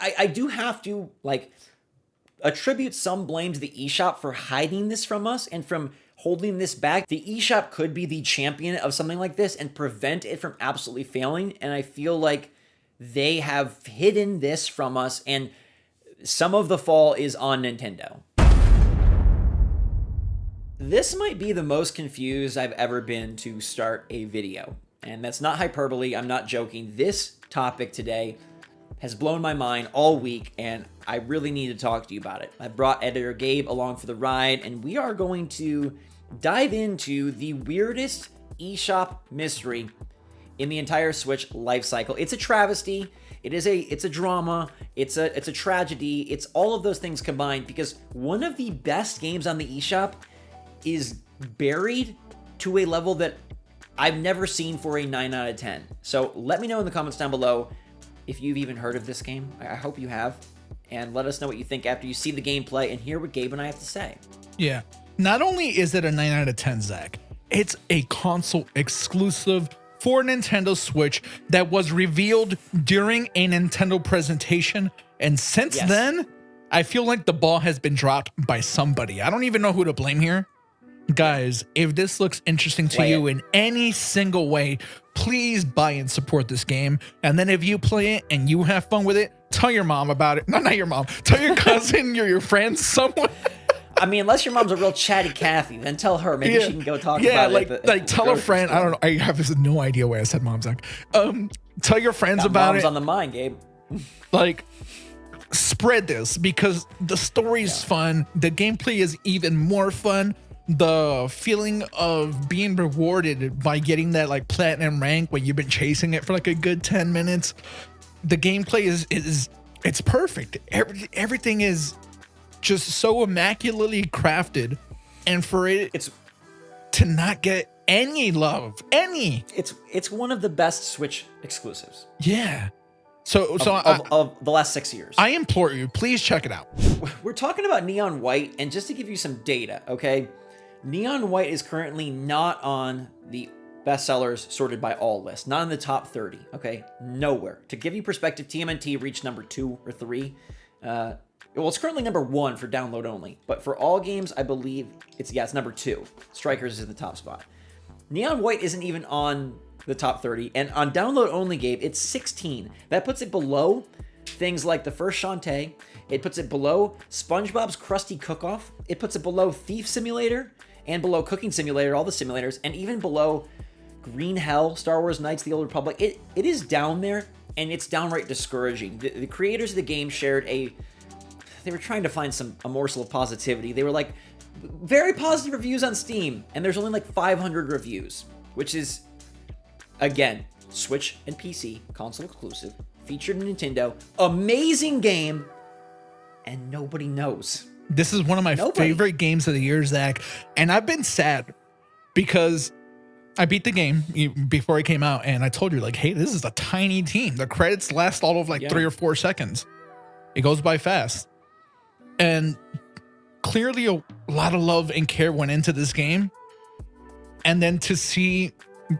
I do have to like attribute some blame to the eShop for hiding this from us and from holding this back. The eShop could be the champion of something like this and prevent it from absolutely failing. And I feel like they have hidden this from us, and some of the fall is on Nintendo. This might be the most confused I've ever been to start a video. And that's not hyperbole, I'm not joking. This topic today has blown my mind all week, and I really need to talk to you about it. I brought editor Gabe along for the ride, and we are going to dive into the weirdest eShop mystery in the entire Switch lifecycle. It's a travesty. It's a drama. It's a tragedy. It's all of those things combined, because one of the best games on the eShop is buried to a level that I've never seen for a 9 out of 10. So let me know in the comments down below if you've even heard of this game. I hope you have. And let us know what you think after you see the gameplay and hear what Gabe and I have to say. Yeah. Not only is it a 9 out of 10, Zach, it's a console exclusive for Nintendo Switch that was revealed during a Nintendo presentation. And since then, I feel like the ball has been dropped by somebody. I don't even know who to blame here. Guys, if this looks interesting to you in any single way, please buy and support this game. And then if you play it and you have fun with it, tell your mom about it. No, not your mom. Tell your cousin, your friends, someone. I mean, unless your mom's a real chatty Cathy, then tell her. Maybe she can go talk about it. Like tell a friend. I don't know. I have no idea why I said mom, Zach. Tell your friends about mom's it. On the mind, Gabe. Like, spread this, because the story's fun. The gameplay is even more fun. The feeling of being rewarded by getting that like platinum rank when you've been chasing it for like a good 10 minutes. The gameplay is it's perfect. Everything is just so immaculately crafted, and for it's to not get any love, it's one of the best Switch exclusives. Yeah. Of the last 6 years. I implore you, please check it out. We're talking about Neon White, and just to give you some data, okay? Neon White is currently not on the bestsellers sorted by all lists, not in the top 30, okay? Nowhere. To give you perspective, TMNT reached number 2 or 3. Well, it's currently number 1 for download only, but for all games, I believe it's number 2. Strikers is in the top spot. Neon White isn't even on the top 30, and on download only, Gabe, it's 16. That puts it below things like the first Shantae. It puts it below SpongeBob's Krusty Cook-Off. It puts it below Thief Simulator and below Cooking Simulator, all the simulators, and even below Green Hell, Star Wars Knights of the Old Republic. It is down there, and it's downright discouraging. The creators of the game shared they were trying to find a morsel of positivity. They were like, very positive reviews on Steam, and there's only like 500 reviews, which is, again, Switch and PC, console exclusive, featured in Nintendo, amazing game, and nobody knows. This is one of my favorite games of the year, Zach, and I've been sad because I beat the game before it came out, and I told you, like, hey, this is a tiny team. The credits last all of like 3 or 4 seconds. It goes by fast. And clearly a lot of love and care went into this game. And then to see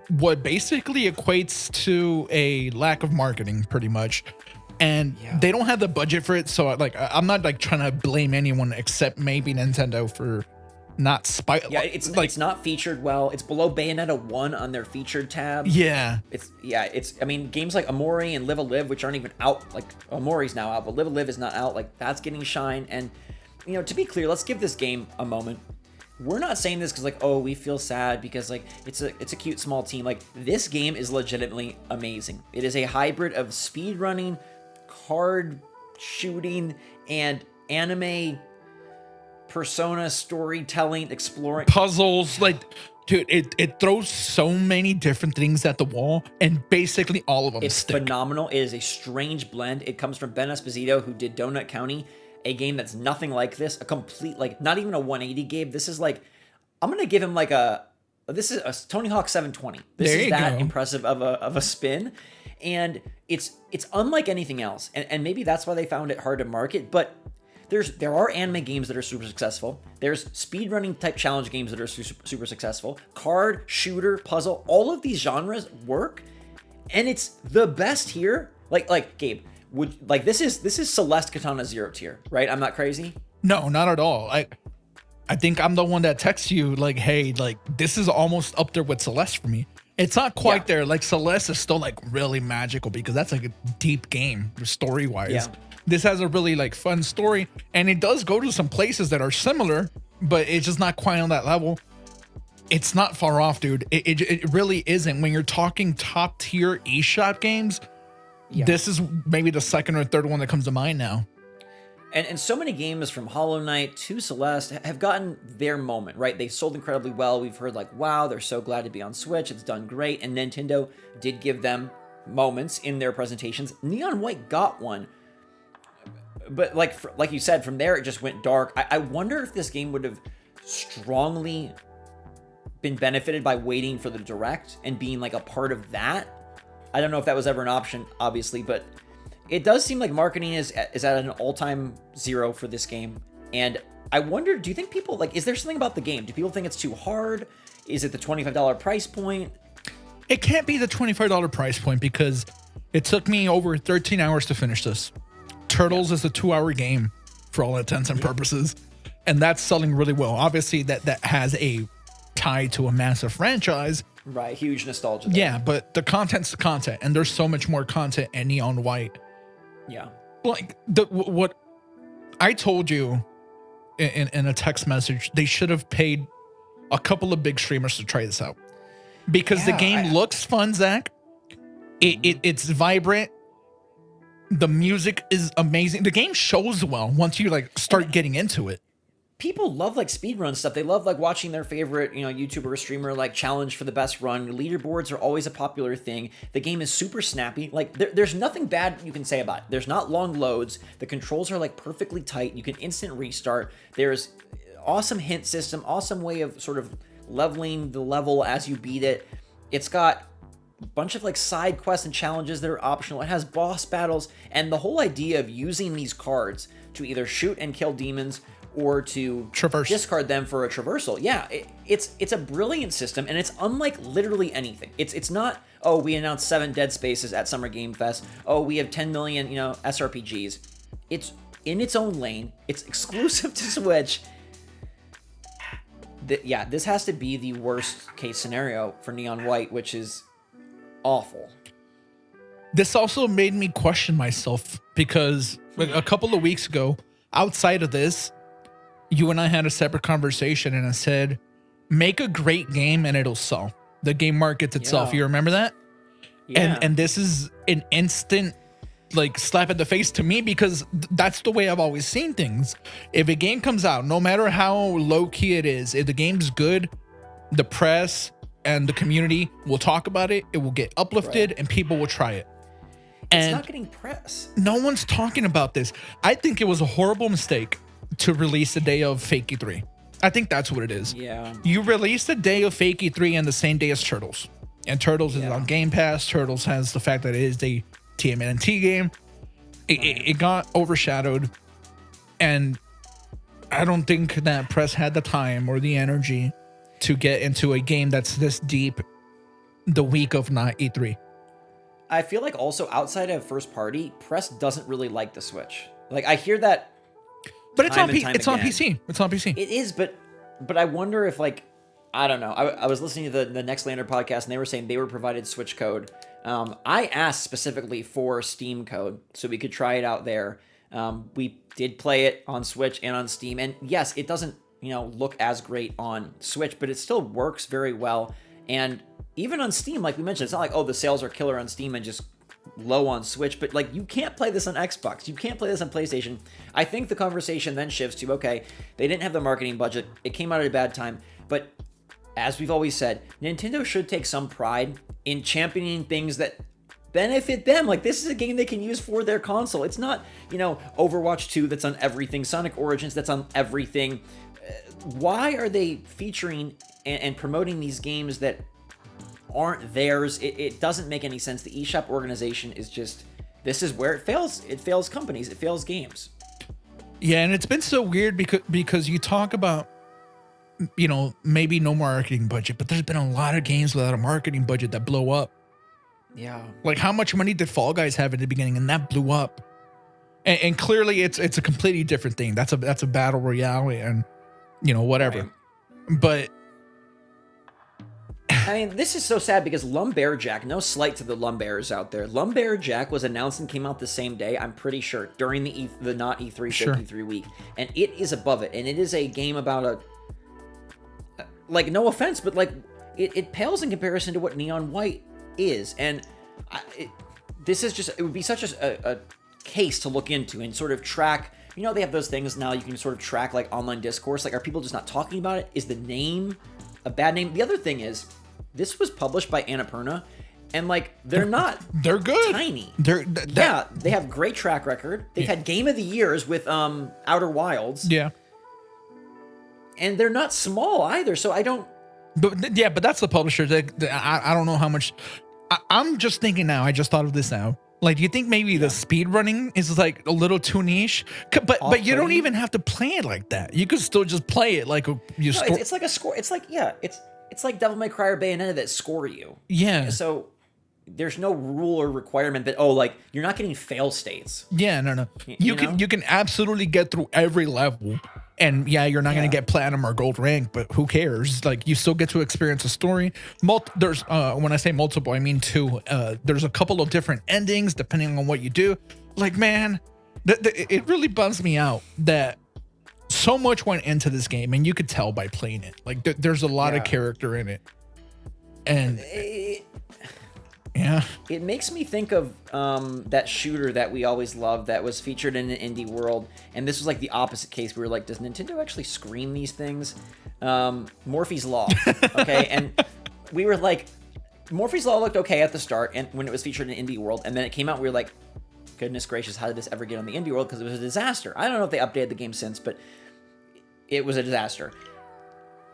what basically equates to a lack of marketing, pretty much. And they don't have the budget for it. So like, I'm not like trying to blame anyone except maybe Nintendo for not it's not featured well. It's below Bayonetta 1 on their featured tab. I mean, games like Amori and Live a Live, which aren't even out, like Amori's now out, but Live a Live is not out, like that's getting shine. And you know, to be clear, let's give this game a moment. We're not saying this because like, oh, we feel sad because like it's a cute small team. Like, this game is legitimately amazing. It is a hybrid of speedrunning, card shooting, and anime persona storytelling, exploring puzzles. Like, dude, it throws so many different things at the wall, and basically all of them stick. It's phenomenal. It is a strange blend. It comes from Ben Esposito, who did Donut County, a game that's nothing like this, a complete, like, not even a 180 game. This is like, I'm gonna give him like this is a Tony Hawk 720. This is that impressive of a spin, and it's unlike anything else, and maybe that's why they found it hard to market. But there are anime games that are super successful. There's speedrunning type challenge games that are super successful. Card, shooter, puzzle, all of these genres work, and it's the best here. Like Gabe, would like this is Celeste Katana 0 tier, right? I'm not crazy. No, not at all. I think I'm the one that texts you like, hey, like this is almost up there with Celeste for me. It's not quite there. Like Celeste is still like really magical because that's like a deep game story wise. Yeah. This has a really like fun story, and it does go to some places that are similar, but it's just not quite on that level. It's not far off, dude. It really isn't. When you're talking top tier eShop games, this is maybe the second or third one that comes to mind now. And so many games from Hollow Knight to Celeste have gotten their moment, right? They've sold incredibly well. We've heard like, wow, they're so glad to be on Switch. It's done great. And Nintendo did give them moments in their presentations. Neon White got one. But like you said, from there, it just went dark. I wonder if this game would have strongly been benefited by waiting for the Direct and being like a part of that. I don't know if that was ever an option, obviously, but it does seem like marketing is at an all-time zero for this game. And I wonder, do you think people, like, is there something about the game? Do people think it's too hard? Is it the $25 price point? It can't be the $25 price point because it took me over 13 hours to finish this. Turtles is a 2-hour game for all intents and purposes. And that's selling really well. Obviously, that has a tie to a massive franchise. Right, huge nostalgia there. Yeah, but the content's the content, and there's so much more content in Neon White. Yeah. Like, what I told you in a text message, they should have paid a couple of big streamers to try this out. Because the game looks fun, Zach. It's vibrant. The music is amazing. The game shows well once you like start getting into it. People love like speedrun stuff. They love like watching their favorite, YouTuber or streamer like challenge for the best run. Leaderboards are always a popular thing. The game is super snappy. Like there's nothing bad you can say about it. There's not long loads. The controls are like perfectly tight. You can instant restart. There's awesome hint system, awesome way of sort of leveling the level as you beat it. It's got a bunch of like side quests and challenges that are optional. It has boss battles, and the whole idea of using these cards to either shoot and kill demons or to discard them for a traversal. Yeah, it's a brilliant system, and it's unlike literally anything. It's not, oh, we announced 7 Dead Spaces at Summer Game Fest. Oh, we have 10 million, SRPGs. It's in its own lane. It's exclusive to Switch. This has to be the worst case scenario for Neon White, which is awful. This also made me question myself because a couple of weeks ago, outside of this, you and I had a separate conversation, and I said, make a great game and it'll sell. The game markets itself. Yeah. You remember that? Yeah. And this is an instant like slap at the face to me because that's the way I've always seen things. If a game comes out, no matter how low key it is, if the game's good, the press and the community will talk about it. It will get uplifted and people will try it. And it's not getting press. No one's talking about this. I think it was a horrible mistake to release the day of Fake E3. I think that's what it is. Yeah. You released the day of Fake E3 and the same day as Turtles. And Turtles is on Game Pass. Turtles has the fact that it is the TMNT game. It got overshadowed. And I don't think that press had the time or the energy to get into a game that's this deep the week of not E3. I feel like also outside of first party, press doesn't really like the Switch. Like I hear that. But it's on PC. It's on PC. It is, but I wonder if like, I don't know. I was listening to the Next Lander podcast, and they were saying they were provided Switch code. I asked specifically for Steam code so we could try it out there. We did play it on Switch and on Steam, and yes, it doesn't look as great on Switch, but it still works very well. And even on Steam, like we mentioned, it's not like, oh, the sales are killer on Steam and just low on Switch, but like you can't play this on Xbox. You can't play this on PlayStation. I think the conversation then shifts to, okay, they didn't have the marketing budget. It came out at a bad time. But as we've always said, Nintendo should take some pride in championing things that benefit them. Like this is a game they can use for their console. It's not, Overwatch 2 that's on everything, Sonic Origins that's on everything. Why are they featuring and promoting these games that aren't theirs? It doesn't make any sense. The eShop organization is just, this is where it fails. It fails companies. It fails games. Yeah, and it's been so weird because you talk about, maybe no marketing budget, but there's been a lot of games without a marketing budget that blow up. Yeah. Like how much money did Fall Guys have at the beginning, and that blew up. And clearly it's a completely different thing. That's a battle royale and whatever. Right. But I mean, this is so sad because Lumberjack, no slight to the Lumbears out there, Lumberjack was announced and came out the same day, I'm pretty sure, during the not E3 Sure. 53 week. And it is above it. And it is a game about like, no offense, but like, it pales in comparison to what Neon White is. And this is just, it would be such a case to look into and sort of track. They have those things now you can sort of track, like online discourse. Like, are people just not talking about it? Is the name a bad name? The other thing is, this was published by Annapurna, and like they're good. Tiny. Yeah, they have great track record. They've had Game of the Years with Outer Wilds. Yeah. And they're not small either, so I don't. But that's the publisher. I don't know how much. I'm just thinking now. I just thought of this now. Like, do you think maybe the speed running is like a little too niche? But you don't even have to play it like that. You could still just play it like it's like a score. It's like it's like Devil May Cry or Bayonetta that score you. Yeah. So there's no rule or requirement that like you're not getting fail states. Yeah, no. You can absolutely get through every level. And you're not going to get platinum or gold rank, but who cares? Like, you still get to experience a story. There's when I say multiple, I mean two. There's a couple of different endings depending on what you do. Like, man, it really bums me out that so much went into this game, and you could tell by playing it. Like, there's a lot of character in it, and it makes me think of that shooter that we always loved that was featured in an indie world, and this was like the opposite case. We were like, does Nintendo actually screen these things? Morphe's Law, okay, and we were like, Morphe's Law looked okay at the start, and when it was featured in indie world, and then it came out, we were like, goodness gracious, how did this ever get on the indie world? Because it was a disaster. I don't know if they updated the game since, but it was a disaster.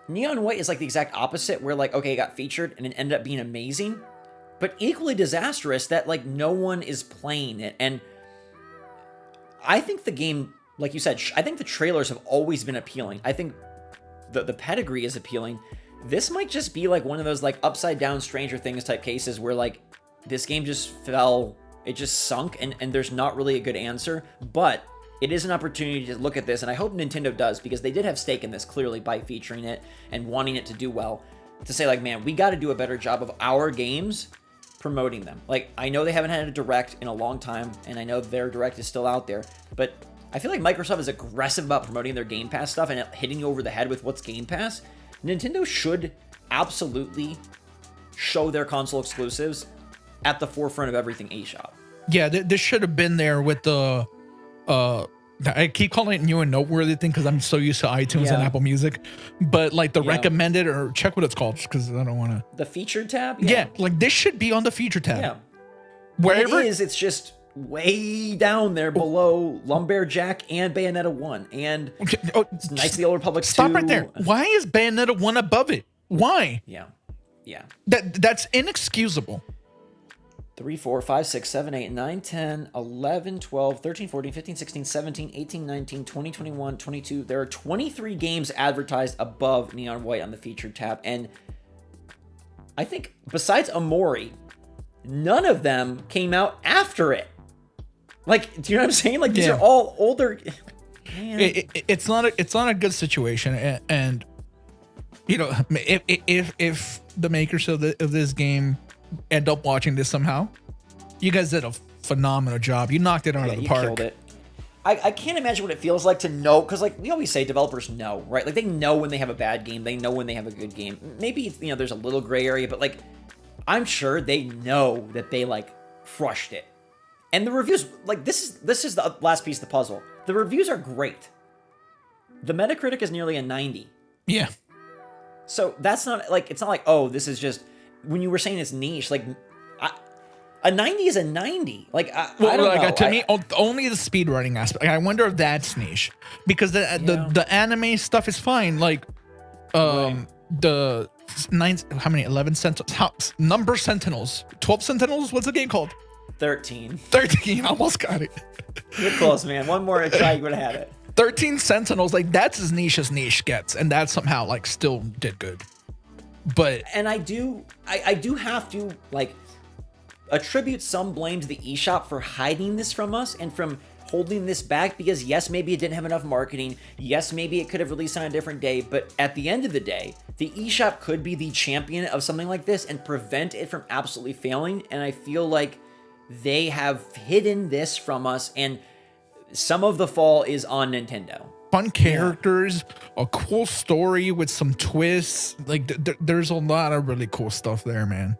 Neon White is like the exact opposite, where like, okay, it got featured and it ended up being amazing, but equally disastrous that like no one is playing it. And I think the game, like you said, I think the trailers have always been appealing. I think the pedigree is appealing. This might just be like one of those like upside down Stranger Things type cases where like this game just fell, it just sunk, and there's not really a good answer. But it is an opportunity to look at this, and I hope Nintendo does, because they did have stake in this clearly by featuring it and wanting it to do well, to say like, man, we got to do a better job of our games promoting them. Like, I know they haven't had a direct in a long time, and I know their direct is still out there, but I feel like Microsoft is aggressive about promoting their Game Pass stuff and hitting you over the head with what's Game Pass. Nintendo should absolutely show their console exclusives at the forefront of everything eShop. Yeah, this should have been there with the I keep calling it new and noteworthy thing because I'm so used to iTunes and Apple Music, but like the recommended, or check what it's called, because I don't want to. The featured tab? Yeah, like this should be on the feature tab. Yeah. Wherever it is, it's just way down there below Lumberjack and Bayonetta 1. And it's Knights of the Old Republic 2. Stop right there. Why is Bayonetta 1 above it? Why? Yeah. That's inexcusable. 3, 4, 5, 6, 7, 8, 9, 10, 11, 12, 13, 14, 15, 16, 17, 18, 19, 20, 21, 22. There are 23 games advertised above Neon White on the featured tab. And I think besides Amori, none of them came out after it. Like, do you know what I'm saying? Like, these are all older. Man. It's not a good situation. And you know, if the makers of this game end up watching this somehow, you guys did a phenomenal job. You knocked it out of the park. Killed it. I can't imagine what it feels like to know, because like we always say, developers know, right? Like, they know when they have a bad game, they know when they have a good game. Maybe, you know, there's a little gray area, but like, I'm sure they know that they like crushed it. And the reviews, like, this is the last piece of the puzzle. The reviews are great. The Metacritic is nearly a 90. Yeah. So that's not like, it's not like, oh, this is just, when you were saying it's niche, like, a 90 is a 90. Like, I don't know. To me, only the speedrunning aspect. Like, I wonder if that's niche, because the anime stuff is fine. Like, the 11 sentinels, number sentinels, 12 sentinels. What's the game called? 13. Almost got it. You're close, man. One more try, you would have had it. 13 sentinels. Like, that's as niche gets, and that somehow like still did good. But I do have to like attribute some blame to the eShop for hiding this from us and from holding this back because yes, maybe it didn't have enough marketing. Yes, maybe it could have released on a different day, but at the end of the day, the eShop could be the champion of something like this and prevent it from absolutely failing. And I feel like they have hidden this from us, and some of the fall is on Nintendo. Fun characters, a cool story with some twists. Like there's a lot of really cool stuff there, man.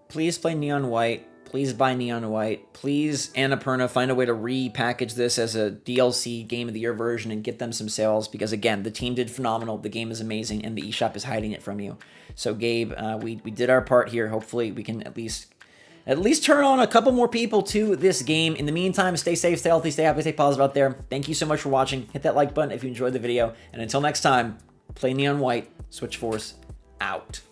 Please play Neon White. Please buy Neon White. Please, Annapurna, find a way to repackage this as a DLC Game of the Year version and get them some sales, because again, the team did phenomenal. The game is amazing, and the eShop is hiding it from you. So Gabe, we did our part here. Hopefully we can at least turn on a couple more people to this game. In the meantime, stay safe, stay healthy, stay happy, stay positive out there. Thank you so much for watching. Hit that like button if you enjoyed the video. And until next time, play Neon White. SwitchForce out.